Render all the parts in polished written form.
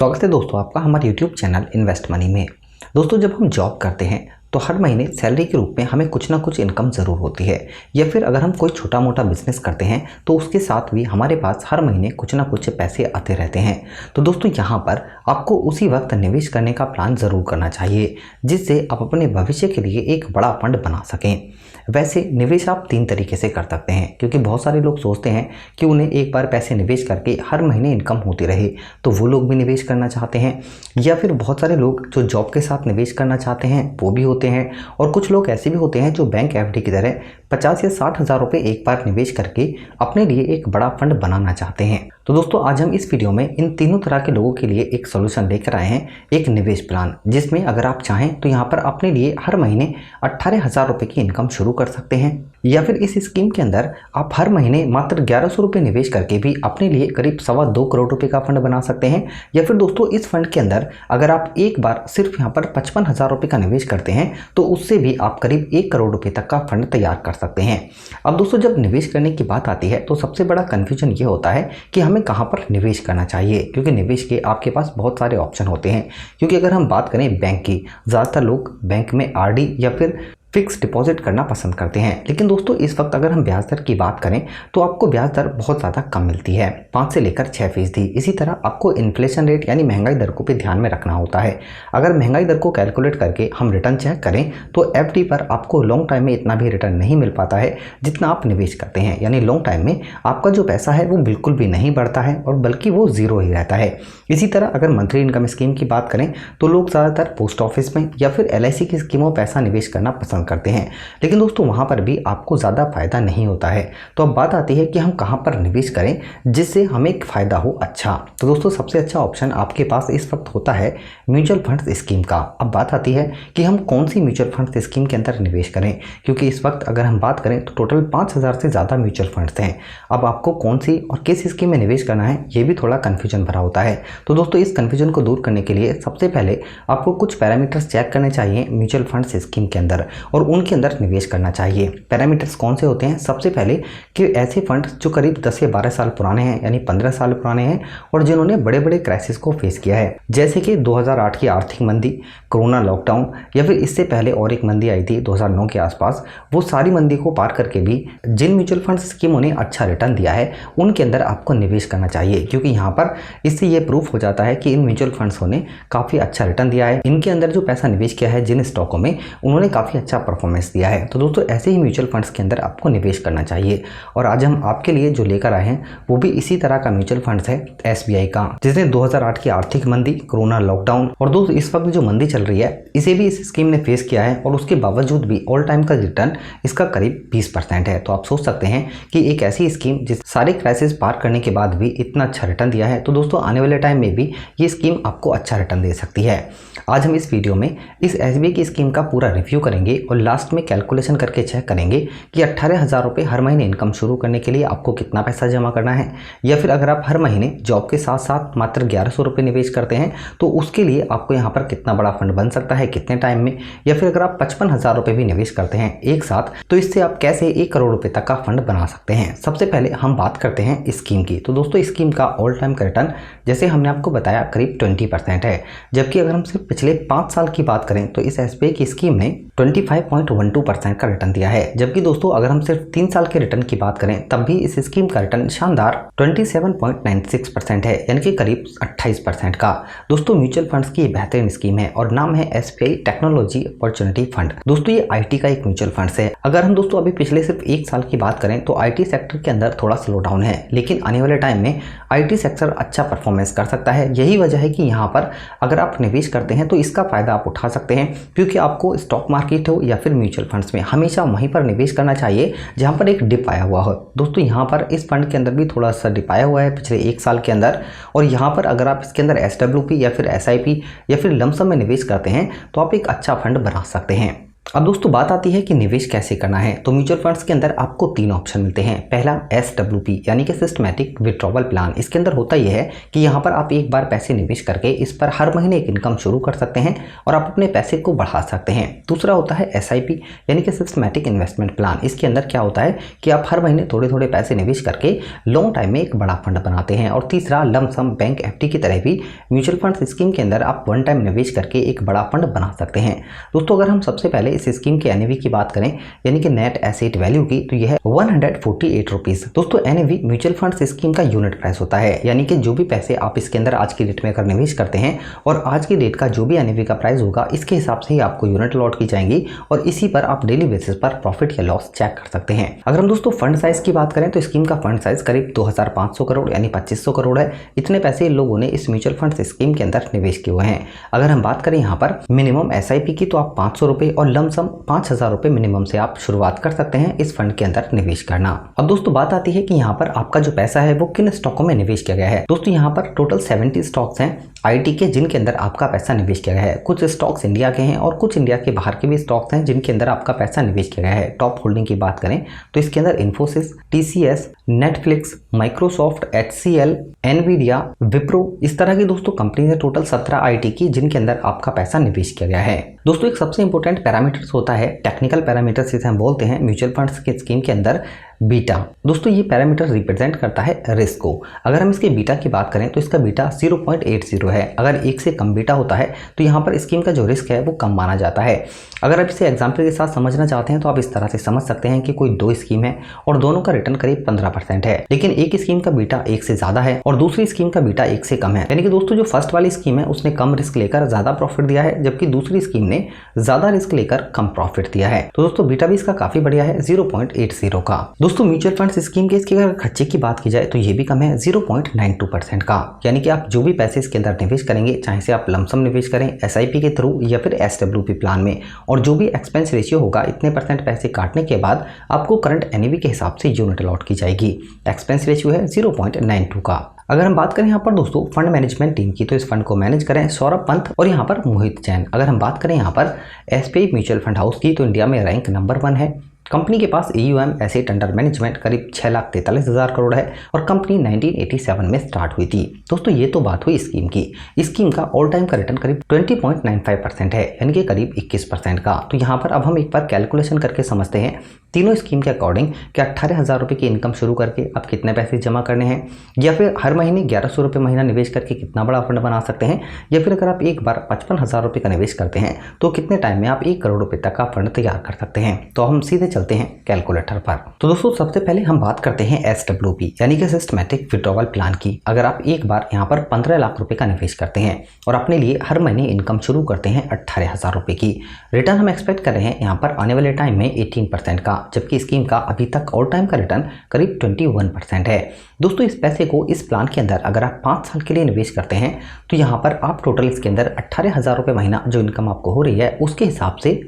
स्वागत है दोस्तों आपका हमारे YouTube चैनल इन्वेस्ट मनी में। दोस्तों जब हम जॉब करते हैं तो हर महीने सैलरी के रूप में हमें कुछ ना कुछ इनकम ज़रूर होती है, या फिर अगर हम कोई छोटा मोटा बिजनेस करते हैं तो उसके साथ भी हमारे पास हर महीने कुछ ना कुछ पैसे आते रहते हैं। तो दोस्तों यहाँ पर आपको उसी वक्त निवेश करने का प्लान ज़रूर करना चाहिए, जिससे आप अपने भविष्य के लिए एक बड़ा फंड बना सकें। वैसे निवेश आप 3 तरीके से कर सकते हैं, क्योंकि बहुत सारे लोग सोचते हैं कि उन्हें एक बार पैसे निवेश करके हर महीने इनकम होती रहे, तो वो लोग भी निवेश करना चाहते हैं। या फिर बहुत सारे लोग जो जॉब के साथ निवेश करना चाहते हैं वो भी होते हैं, और कुछ लोग ऐसे भी होते हैं जो बैंक एफडी की तरह 50 या 60 हज़ार रुपये एक बार निवेश करके अपने लिए एक बड़ा फंड बनाना चाहते हैं। तो दोस्तों आज हम इस वीडियो में इन तीनों तरह के लोगों के लिए एक सॉल्यूशन लेकर आए हैं, एक निवेश प्लान, जिसमें अगर आप चाहें तो यहाँ पर अपने लिए हर महीने 18 हज़ार रुपये की इनकम शुरू कर सकते हैं। या फिर इस स्कीम के अंदर आप हर महीने मात्र 1100 रुपये निवेश करके भी अपने लिए करीब 2.25 करोड़ रुपए का फंड बना सकते हैं। या फिर दोस्तों इस फंड के अंदर अगर आप एक बार सिर्फ यहाँ पर 55 हज़ार रुपये का निवेश करते हैं तो उससे भी आप करीब 1 करोड़ रुपए तक का फंड तैयार कर सकते हैं। अब दोस्तों जब निवेश करने की बात आती है तो सबसे बड़ा कन्फ्यूजन ये होता है कि हमें कहाँ पर निवेश करना चाहिए, क्योंकि निवेश के आपके पास बहुत सारे ऑप्शन होते हैं। क्योंकि अगर हम बात करें बैंक की, ज़्यादातर लोग बैंक में आरडी या फिर फिक्स डिपॉजिट करना पसंद करते हैं। लेकिन दोस्तों इस वक्त अगर हम ब्याज दर की बात करें तो आपको ब्याज दर बहुत ज़्यादा कम मिलती है, 5 से लेकर 6%। इसी तरह आपको इन्फ्लेशन रेट यानी महंगाई दर को भी ध्यान में रखना होता है। अगर महंगाई दर को कैलकुलेट करके हम रिटर्न चेक करें तो एफडी पर आपको लॉन्ग टाइम में इतना भी रिटर्न नहीं मिल पाता है जितना आप निवेश करते हैं। यानी लॉन्ग टाइम में आपका जो पैसा है वो बिल्कुल भी नहीं बढ़ता है, और बल्कि वो ज़ीरो ही रहता है। इसी तरह अगर मंथली इनकम स्कीम की बात करें तो लोग ज़्यादातर पोस्ट ऑफिस में या फिर LIC की स्कीमों में पैसा निवेश करना पसंद करते हैं, लेकिन दोस्तों वहां पर भी आपको ज़्यादा फायदा नहीं होता है। तो अब बात आती है कि हम कहां पर निवेश करें जिससे हमें फायदा हो अच्छा। तो दोस्तों सबसे अच्छा ऑप्शन आपके पास इस वक्त होता है म्यूचुअल फंड्स स्कीम का। अब बात आती है कि हम कौन सी म्यूचुअल फंड्स स्कीम के अंदर निवेश करें, क्योंकि इस वक्त अगर हम बात करें तो टोटल 5000 से ज़्यादा म्यूचुअल फंड्स हैं। अब आपको कौन सी और किस स्कीम में निवेश करना है ये भी थोड़ा कन्फ्यूजन भरा होता है। तो दोस्तों इस कन्फ्यूजन को दूर करने के लिए सबसे पहले आपको कुछ पैरामीटर्स चेक करने चाहिए म्यूचुअल फंड्स स्कीम के अंदर, और उनके अंदर निवेश करना चाहिए। पैरामीटर्स कौन से होते हैं? सबसे पहले कि ऐसे फंड जो करीब 10 या 12 साल पुराने हैं, यानी 15 साल पुराने हैं, और जिन्होंने बड़े बड़े क्राइसिस को फेस किया है, जैसे कि 2008 की आर्थिक मंदी, कोरोना लॉकडाउन, या फिर इससे पहले और एक मंदी आई थी 2009 के आसपास। वो सारी मंदी को पार करके भी जिन म्यूचुअल फंड स्कीमों ने अच्छा रिटर्न दिया है उनके अंदर आपको निवेश करना चाहिए, क्योंकि यहाँ पर इससे ये प्रूफ हो जाता है कि इन म्यूचुअल फंड्स ने काफ़ी अच्छा रिटर्न दिया है। इनके अंदर जो पैसा निवेश किया है जिन स्टॉकों में, उन्होंने काफ़ी अच्छा परफॉर्मेंस दिया है। तो दोस्तों ऐसे ही म्यूचुअल फंड्स के अंदर आपको निवेश करना चाहिए। और आज हम आपके लिए जो लेकर आए हैं वो भी इसी तरह का म्यूचुअल फंड्स है SBI का, जिसने 2008 की आर्थिक मंदी, कोरोना लॉकडाउन, और दोस्तों इस वक्त जो मंदी चल रही है इसे भी इस स्कीम ने फेस किया है, और उसके बावजूद भी ऑल टाइम का रिटर्न इसका करीब 20% है। तो आप सोच सकते हैं कि एक ऐसी स्कीम जिस सारे क्राइसिस पार करने के बाद भी इतना अच्छा रिटर्न दिया है, तो दोस्तों आने वाले टाइम में भी ये स्कीम आपको अच्छा रिटर्न दे सकती है। आज हम इस वीडियो में इस SBI की स्कीम का पूरा रिव्यू करेंगे और लास्ट में कैलकुलेशन करके चेक करेंगे कि 18 हज़ार रुपये हर महीने इनकम शुरू करने के लिए आपको कितना पैसा जमा करना है। या फिर अगर आप हर महीने जॉब के साथ साथ मात्र 1100 रुपये निवेश करते हैं तो उसके लिए आपको यहाँ पर कितना बड़ा फंड बन सकता है, कितने टाइम में। या फिर अगर आप 55 हज़ार रुपये भी निवेश करते हैं एक साथ, तो इससे आप कैसे 1 करोड़ रुपये तक का फंड बना सकते हैं। सबसे पहले हम बात करते हैं स्कीम की। तो दोस्तों स्कीम का ऑल टाइम का रिटर्न जैसे हमने आपको बताया करीब 20% है, जबकि अगर हम सिर्फ पिछले 5 साल की बात करें तो इस SBI की स्कीम ने 25.12% का रिटर्न दिया है। जबकि दोस्तों अगर हम सिर्फ 3 साल के रिटर्न की बात करें तब भी इस स्कीम का रिटर्न शानदार 27.96% है, यानी कि करीब 28% का। दोस्तों म्यूचुअल फंड्स की बेहतरीन स्कीम है और नाम है SBI टेक्नोलॉजी अपॉर्चुनिटी फंड। दोस्तों ये IT का एक म्यूचुअल फंड्स है। अगर हम दोस्तों अभी पिछले सिर्फ 1 साल की बात करें तो IT सेक्टर के अंदर थोड़ा स्लो डाउन है, लेकिन आने वाले टाइम में IT सेक्टर अच्छा परफॉर्मेंस कर सकता है। यही वजह है कि यहाँ पर अगर आप निवेश करते हैं तो इसका फायदा आप उठा सकते हैं, क्योंकि आपको स्टॉक मार्केट हो या फिर म्यूचुअल फंड्स में हमेशा वहीं पर निवेश करना चाहिए जहां पर एक डिप आया हुआ हो। दोस्तों यहाँ पर इस फंड के अंदर भी थोड़ा सा डिप आया हुआ है पिछले 1 साल के अंदर, और यहाँ पर अगर आप इसके अंदर SWP या फिर SIP या फिर लमसम में निवेश करते हैं तो आप एक अच्छा फंड बना सकते हैं। अब दोस्तों बात आती है कि निवेश कैसे करना है। तो म्यूचुअल फंड्स के अंदर आपको 3 ऑप्शन मिलते हैं। पहला SWP यानी कि सिस्टमैटिक विड्रॉवल प्लान। इसके अंदर होता यह है कि यहाँ पर आप एक बार पैसे निवेश करके इस पर हर महीने एक इनकम शुरू कर सकते हैं और आप अपने पैसे को बढ़ा सकते हैं। दूसरा होता है SIP यानी कि सिस्टमैटिक इन्वेस्टमेंट प्लान। इसके अंदर क्या होता है कि आप हर महीने थोड़े थोड़े पैसे निवेश करके लॉन्ग टाइम में एक बड़ा फंड बनाते हैं। और तीसरा लमसम बैंक FD की तरह भी म्यूचुअल फंड स्कीम के अंदर आप वन टाइम निवेश करके एक बड़ा फंड बना सकते हैं। दोस्तों अगर हम सबसे पहले इस स्कीम के NAV की बात करें यानी कि नेट एसेट वैल्यू की, तो यह है 148 रुपीज। दोस्तों NAV म्यूचुअल फंड स्कीम का यूनिट प्राइस होता है, यानी कि जो भी पैसे आप इसके अंदर आज की डेट में अगर निवेश करते हैं और आज की डेट का जो भी NAV का प्राइस होगा इसके हिसाब से ही आपको यूनिट अलॉट की जाएंगी और इसी पर आप डेली बेसिस पर प्रॉफिट या लॉस चेक कर सकते हैं। अगर हम दोस्तों फंड साइज की बात करें तो स्कीम का फंड साइज करीब 2500 करोड़ यानी 2500 करोड़ है। इतने पैसे लोगों ने इस म्यूचुअल फंड स्कीम के अंदर निवेश किए हुए हैं। अगर हम बात करें यहाँ पर मिनिमम SIP की, तो आप 500 रुपए और लमसम 5000 रुपए मिनिमम से आप शुरुआत कर सकते हैं इस फंड के अंदर निवेश करना। अब दोस्तों बात आती है कि यहाँ पर आपका जो पैसा है वो किन स्टॉकों में निवेश किया गया है। दोस्तों यहाँ पर टोटल 70 स्टॉक्स हैं IT के जिनके अंदर आपका पैसा निवेश किया गया है। कुछ स्टॉक्स इंडिया के हैं और कुछ इंडिया के बाहर के भी स्टॉक्स हैं जिनके अंदर आपका पैसा निवेश किया गया है। टॉप होल्डिंग की बात करें तो इसके अंदर Infosys, TCS, Netflix, Microsoft, HCL, Nvidia, Wipro, इस तरह की दोस्तों कंपनी है टोटल 17 IT की जिनके अंदर आपका पैसा निवेश किया गया है। दोस्तों एक सबसे इंपॉर्टेंट पैरामीटर्स होता है, टेक्निकल पैरामीटर्स जिसे हम बोलते हैं म्यूचुअल फंड्स की स्कीम के अंदर बीटा। दोस्तों ये पैरामीटर रिप्रेजेंट करता है रिस्क को। अगर हम इसके बीटा की बात करें तो इसका बीटा 0.80 है। अगर 1 से कम बीटा होता है तो यहाँ पर स्कीम का जो रिस्क है वो कम माना जाता है। अगर आप इसे एग्जाम्पल के साथ समझना चाहते हैं तो आप इस तरह से समझ सकते हैं कि कोई 2 स्कीम है और दोनों का रिटर्न करीब 15% है, लेकिन एक स्कीम का बीटा 1 से ज्यादा है और दूसरी स्कीम का बीटा 1 से कम है। यानी कि दोस्तों जो फर्स्ट वाली स्कीम है उसने कम रिस्क लेकर ज्यादा प्रॉफिट दिया है, जबकि दूसरी स्कीम ने ज्यादा रिस्क लेकर कम प्रॉफिट दिया है। तो दोस्तों बीटा भी इसका काफी बढ़िया है 0.80 का। दोस्तों म्यूचुअल फंड स्कीम के इसके अगर खर्चे की बात की जाए तो ये भी कम है 0.92% का। यानी कि आप जो भी पैसे इसके अंदर निवेश करेंगे, चाहे से आप लमसम निवेश करें SIP के थ्रू या फिर SWP प्लान में, और जो भी एक्सपेंस रेशियो होगा इतने % पैसे काटने के बाद आपको करंट NAV के हिसाब से यूनिट अलॉट की जाएगी। एक्सपेंस रेशियो है 0.92 का। अगर हम बात करें यहाँ पर दोस्तों फंड मैनेजमेंट टीम की, तो इस फंड को मैनेज करें सौरभ पंत और यहाँ पर मोहित जैन। अगर हम बात करें यहाँ पर SBI म्यूचुअल फंड हाउस की, तो इंडिया में रैंक नंबर 1 है। कंपनी के पास AUM एसेट अंडर मैनेजमेंट करीब 6,43,000 करोड़ है और कंपनी 1987 में स्टार्ट हुई थी। दोस्तों ये तो बात हुई स्कीम की। स्कीम का ऑल टाइम का रिटर्न करीब 20.95% है, यानी कि करीब 21% का। तो यहाँ पर अब हम एक बार कैलकुलेशन करके समझते हैं तीनों स्कीम के अकॉर्डिंग कि 18,000 रुपये की इनकम शुरू करके आप कितने पैसे जमा करने हैं, या फिर हर महीने 1100 रुपये महीना निवेश करके कितना बड़ा फंड बना सकते हैं, या फिर अगर आप एक बार 55,000 रुपये का निवेश करते हैं तो कितने टाइम में आप 1 करोड़ रुपये तक का फंड तैयार कर सकते हैं। तो हम सीधे चलते हैं कैलकुलेटर पर। तो दोस्तों सबसे पहले हम बात करते हैं SWP यानी कि सिस्टमैटिक विड्रॉवल प्लान की। अगर आप एक बार यहाँ पर 15 लाख रुपए का निवेश करते हैं और अपने लिए हर महीने इनकम शुरू करते हैं 18,000 रुपए की, रिटर्न हम एक्सपेक्ट कर रहे हैं यहाँ पर आने वाले टाइम में 18% का, जबकि स्कीम का अभी तक ऑल टाइम का रिटर्न करीब 21% है। दोस्तों इस पैसे को इस प्लान के अंदर अगर आप 5 साल के लिए निवेश करते हैं तो यहाँ पर आप टोटल इसके अंदर 18,000 रुपये महीना जो इनकम आपको हो रही है उसके हिसाब से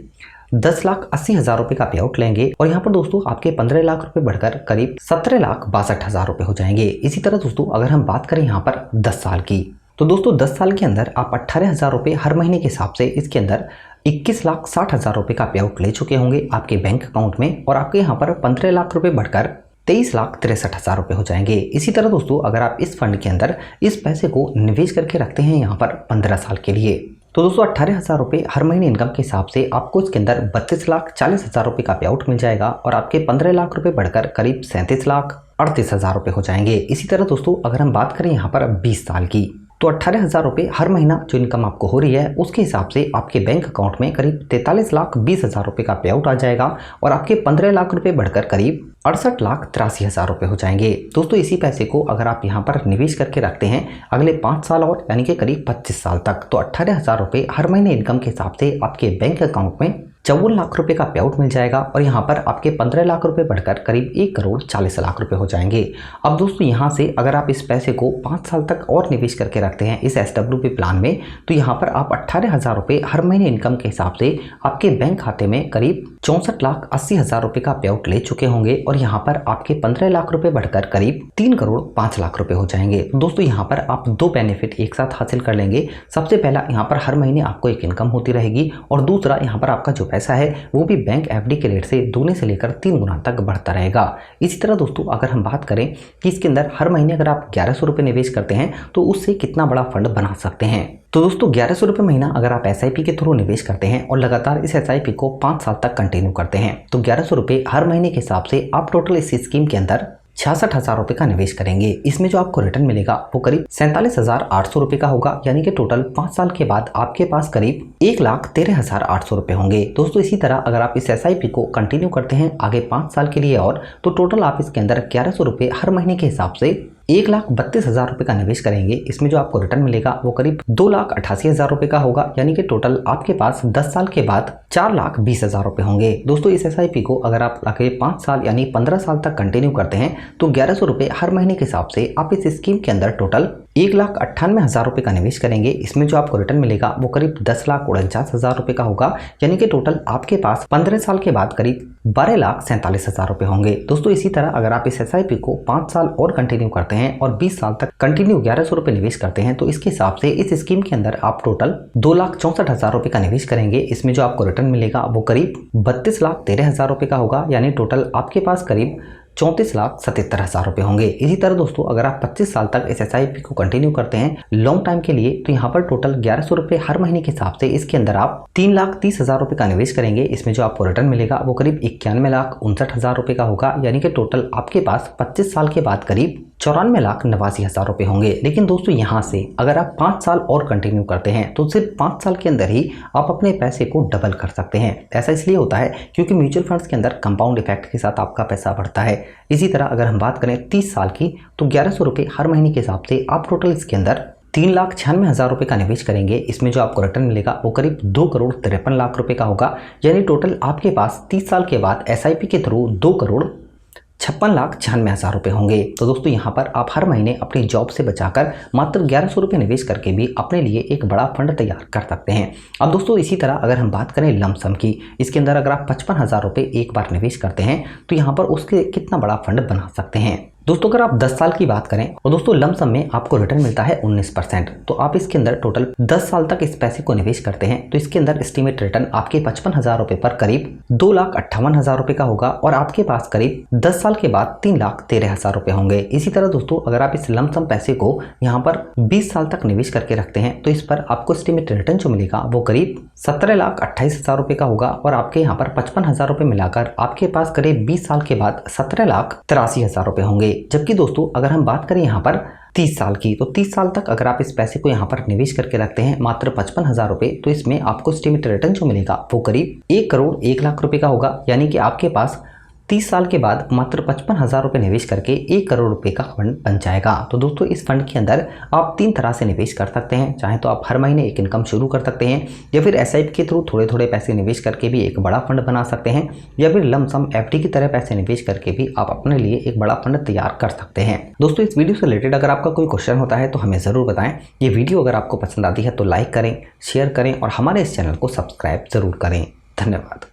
10,80,000 रुपए का पे आउट लेंगे और यहाँ पर दोस्तों आपके 15 लाख रुपए बढ़कर करीब 17,62,000 रुपए हो जाएंगे। इसी तरह दोस्तों अगर हम बात करें यहाँ पर 10 साल की, तो दोस्तों 10 साल के अंदर आप 18,000 रुपए हर महीने के हिसाब से इसके अंदर 21,60,000 रुपए का पे आउट ले चुके होंगे आपके बैंक अकाउंट में, और आपके यहाँ पर 15 लाख रुपए बढ़कर 23,63,000 रुपए हो जाएंगे। इसी तरह दोस्तों अगर आप इस फंड के अंदर इस पैसे को निवेश करके रखते हैं यहाँ पर 15 साल के लिए, तो दोस्तों 18,000 रुपये हर महीने इनकम के हिसाब से आपको इसके अंदर 32,40,000 रुपये का पे आउट मिल जाएगा और आपके 15 लाख रुपए बढ़कर करीब 37,38,000 रुपये हो जाएंगे। इसी तरह दोस्तों अगर हम बात करें यहाँ पर 20 साल की, तो 18,000 रुपये हर महीना जो इनकम आपको हो रही है उसके हिसाब से आपके बैंक अकाउंट में करीब 43,20,000 रुपये का पे आउट आ जाएगा और आपके 15 लाख रुपये बढ़कर करीब 68,83,000 रुपये हो जाएंगे। दोस्तों इसी पैसे को अगर आप यहाँ पर निवेश करके रखते हैं अगले 5 साल और यानी कि करीब 25 साल तक, तो 18,000 रुपये हर महीने इनकम के हिसाब से आपके बैंक अकाउंट में 54 लाख रुपए का पे आउट मिल जाएगा और यहाँ पर आपके 15 लाख रुपए बढ़कर करीब 1,40,00,000 रुपए हो जाएंगे। अब दोस्तों यहाँ से अगर आप इस पैसे को 5 साल तक और निवेश करके रखते हैं इस SWP प्लान में, तो यहाँ पर आप 18,000 रुपये हर महीने इनकम के हिसाब से आपके बैंक खाते में करीब 64,80,000 रुपए का पे आउट ले चुके होंगे और यहाँ पर आपके 15 लाख रुपए बढ़कर करीब 3,05,00,000 रुपए हो जाएंगे। दोस्तों यहाँ पर आप 2 बेनिफिट एक साथ हासिल कर लेंगे। सबसे पहला, यहाँ पर हर महीने आपको एक इनकम होती रहेगी और दूसरा, यहाँ पर आपका जो पैसा है वो भी बैंक एफडी के रेट से 2 से लेकर 3 गुना तक बढ़ता रहेगा। इसी तरह दोस्तों अगर हम बात करें कि इसके अंदर हर महीने अगर आप 1100 रुपये निवेश करते हैं तो उससे कितना बड़ा फंड बना सकते हैं। तो दोस्तों 1100 रुपये महीना अगर आप SIP के थ्रू निवेश करते हैं और लगातार इस SIP को 5 साल तक कंटिन्यू करते हैं तो 1100 रुपये हर महीने के हिसाब से आप टोटल इस स्कीम के अंदर 66,000 रुपये का निवेश करेंगे। इसमें जो आपको रिटर्न मिलेगा वो करीब 47,800 रुपये का होगा, यानी कि टोटल 5 साल के बाद आपके पास करीब 1,13,800 रुपये होंगे। दोस्तों इसी तरह अगर आप इस SIP को कंटिन्यू करते हैं आगे 5 साल के लिए और तो टोटल आप इसके अंदर 1100 रुपये हर महीने के हिसाब से 1,32,000 रुपये का निवेश करेंगे। इसमें जो आपको रिटर्न मिलेगा वो करीब 2,88,000 रुपये का होगा, यानी कि टोटल आपके पास 10 साल के बाद 4,20,000 रुपये होंगे। दोस्तों इस SIP को अगर आप आगे 5 साल यानी 15 साल तक कंटिन्यू करते हैं तो 1100 रुपये हर महीने के हिसाब से आप इस स्कीम के अंदर टोटल 1,98,000 रुपये का निवेश करेंगे। इसमें जो आपको रिटर्न मिलेगा वो करीब 10,49,000 रुपये का होगा, यानी कि टोटल आपके पास 15 साल के बाद करीब 12,47,000 रुपये होंगे। दोस्तों इसी तरह अगर आप इस SIP को 5 साल और कंटिन्यू करते हैं और 20 साल तक कंटिन्यू 1100 रुपये निवेश करते हैं तो इसके हिसाब से इस स्कीम के अंदर आप टोटल 2,64,000 रुपये का निवेश करेंगे। इसमें जो आपको रिटर्न मिलेगा वो करीब 32,13,000 रुपये का होगा, यानी टोटल आपके पास करीब 34,77,000 रुपये होंगे। इसी तरह दोस्तों अगर आप 25 साल तक इस SIP को कंटिन्यू करते हैं लॉन्ग टाइम के लिए तो यहाँ पर टोटल 1100 रुपये हर महीने के हिसाब से इसके अंदर आप 3,30,000 रुपये का निवेश करेंगे। इसमें जो आपको रिटर्न मिलेगा वो करीब 91,59,000 रुपये का होगा, यानी कि टोटल आपके पास 25 साल के बाद करीब 94,89,000 रुपये होंगे। लेकिन दोस्तों यहाँ से अगर आप 5 साल और कंटिन्यू करते हैं तो सिर्फ 5 साल के अंदर ही आप अपने पैसे को डबल कर सकते हैं। ऐसा इसलिए होता है क्योंकि म्यूचुअल फंड्स के अंदर कंपाउंड इफेक्ट के साथ आपका पैसा बढ़ता है। इसी तरह अगर हम बात करें 30 साल की तो 1100 रुपये हर महीने के हिसाब से आप टोटल इसके अंदर 3,96,000 रुपये का निवेश करेंगे। इसमें जो आपको रिटर्न मिलेगा वो करीब 2,53,00,000 रुपये का होगा, यानी टोटल आपके पास 30 साल के बाद SIP के थ्रू 2,56,96,000 रुपये होंगे। तो दोस्तों यहाँ पर आप हर महीने अपनी जॉब से बचाकर मात्र 1100 रुपये निवेश करके भी अपने लिए एक बड़ा फंड तैयार कर सकते हैं। अब दोस्तों इसी तरह अगर हम बात करें लमसम की, इसके अंदर अगर आप 55,000 रुपये एक बार निवेश करते हैं तो यहाँ पर उसके कितना बड़ा फंड बना सकते हैं। दोस्तों अगर आप 10 साल की बात करें और दोस्तों लमसम में आपको रिटर्न मिलता है 19%, तो आप इसके अंदर टोटल 10 साल तक इस पैसे को निवेश करते हैं तो इसके अंदर एस्टीमेट रिटर्न आपके 55,000 रुपये पर करीब 2,58,000 रुपये का होगा और आपके पास करीब 10 साल के बाद 3,13,000 रुपये होंगे। इसी तरह दोस्तों अगर आप इस लमसम पैसे को यहाँ पर 20 साल तक निवेश करके रखते हैं तो इस पर आपको एस्टीमेट रिटर्न जो मिलेगा वो करीब 17,28,000 रुपये का होगा और आपके यहाँ पर 55,000 रुपये मिलाकर आपके पास करीब 20 साल के बाद 17,83,000 रुपये होंगे। जबकि दोस्तों अगर हम बात करें यहाँ पर 30 साल की तो 30 साल तक अगर आप इस पैसे को यहाँ पर निवेश करके रखते हैं मात्र 55,000 रुपये तो इसमें आपको एस्टीमेट रिटर्न जो मिलेगा वो करीब 1,01,00,000 रुपये का होगा, यानी कि आपके पास 30 साल के बाद मात्र 55,000 रुपये निवेश करके 1 करोड़ रुपए का फंड बन जाएगा। तो दोस्तों इस फंड के अंदर आप 3 तरह से निवेश कर सकते हैं। चाहे तो आप हर महीने एक इनकम शुरू कर सकते हैं या फिर SIP के थ्रू थोड़े थोड़े पैसे निवेश करके भी एक बड़ा फंड बना सकते हैं या फिर लमसम FD की तरह पैसे निवेश करके भी आप अपने लिए एक बड़ा फंड तैयार कर सकते हैं। दोस्तों इस वीडियो से रिलेटेड अगर आपका कोई क्वेश्चन होता है तो हमें ज़रूर बताएं। ये वीडियो अगर आपको पसंद आती है तो लाइक करें, शेयर करें और हमारे इस चैनल को सब्सक्राइब ज़रूर करें। धन्यवाद।